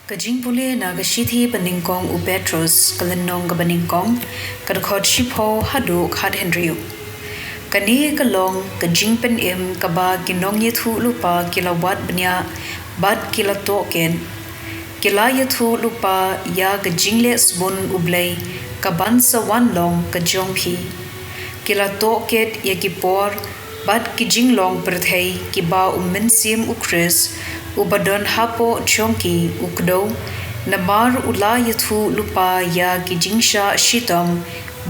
Ka jingpule na ka shithi paningkong u Petros kalenong ka paningkong ka khot shipho hadu khat Henryu. Ka ni ka long ka jingpen ka ba ginong yethu lupa kilawat bnya bat kilato ken. Kila yethu lupa ya ka jingle sbun u Blei ka ban sa wan long ka jongphi. Kilato ket ya ki por bat ki jinglong perthei ki ba mensim u Chris ubadon hapo chongki ukdo namar ula yathu lupa ya gijingsha shitam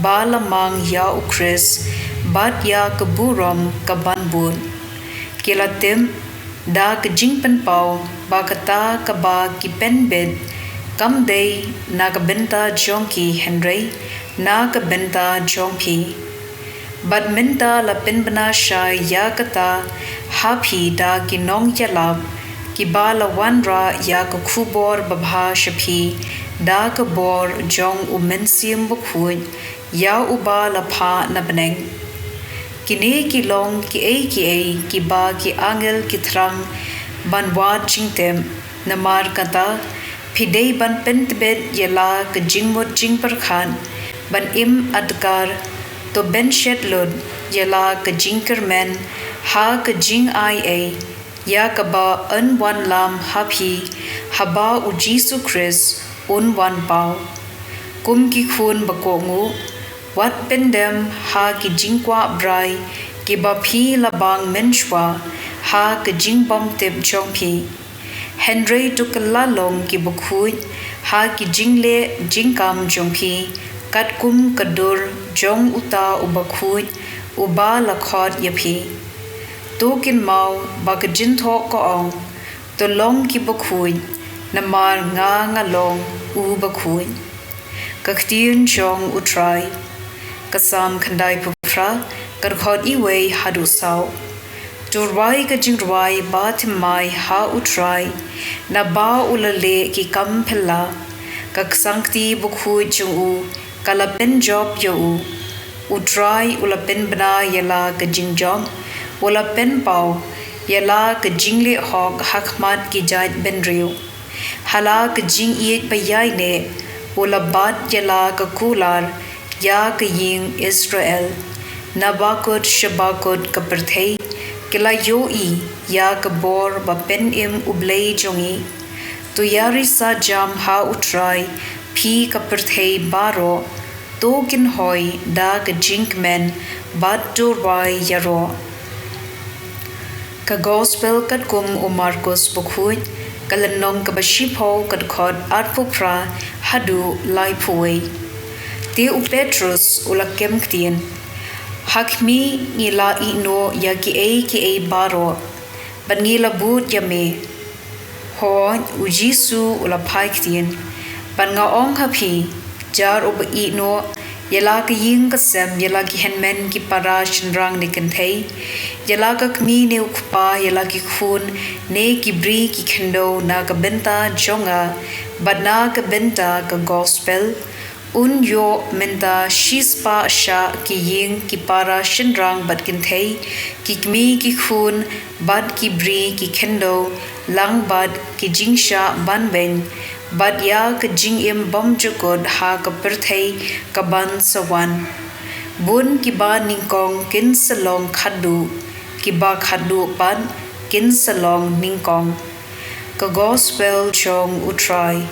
balamang ya ukris bat ya kaburam kabanbun kilatim da gijingpen pau bakata kaba kipenbed kamdei nagabenta jongki henry nagabenta jongpi badminta lapinbana shay ya kata hapi da ginong yalab Kibala wanra ya ka kubor babha shapi da ka bor jong umensium bukhuj ya uba la pha na beneng kine ki long ki ba ki angel ki thrang banwat chingtem namar kata phidei ban pentbet yela ka jingmot jingpar khan ban im adkar to ben shetlod yela ka jingkermen ha ka jing ai ya kaba an wan lam hapi haba u Jesu Christ un wan pau kum ki khun bakongu wat pendem ha ki jingkwa brai ki ba phi labang menshwa ha ki jingbam tep chongphi Henry tukalalong ki bukhuj ha ki jingle jingkam jongphi kat kum kadur jong uta ubakhuj uba lakhot yapi Tokin mau baka jintho ko ong to long ki bakhuj namar nga long u bakhuj ka ktien chong utrai kasam khandai pufra karkhot iwei hadu saw turwai ka jingwai ba thimai ha utrai na ba ulale ki kam phela ka sankti bakhuj chung u kala pen job yo u utrai ulapen bna yela ka jingjom Wala pen pau yala ka jingle hog hakmat ki jait benriu hala ka jing iet payai ne wala bat yala ka kular ya ka ying Israel nabakot shabakot ka perthei kila yo ya ka bor ba pen im ublei jongi to yari sa jam ha utrai phi ka perthei baro tokin hoi da ka jinkmen bat turwai yaro Ka gospel kat kum o Marcos bukhuj kalanong kabashipho kat khod arpupra hadu lai puwei. Te u Petrus ula kem ktien. Hakmi nila ino ya ki e baro. Ban nila but yame. Ho u Jisu ula pai ktien. Ban nga ong hapi jar uba ino Yala ka ying kasem yala ki henmen ki para shinrang ni kentei yala ka kmi ne ukpa yala ki khun ne ki bri ki khendo na ka benta jonga but na ka benta ka gospel un yo menta shispa sha ki ying ki para shinrang but kentei ki kmi ki khun but ki bri ki khendo lang but ki jingsha banbeng Bad ya ka jing im bom jukod ha ka perthei ka ban sawan. Bun ki ba ningkong kin salong khadu. Ki ba khadu pan kin salong ningkong. Ka gospel chong utrai.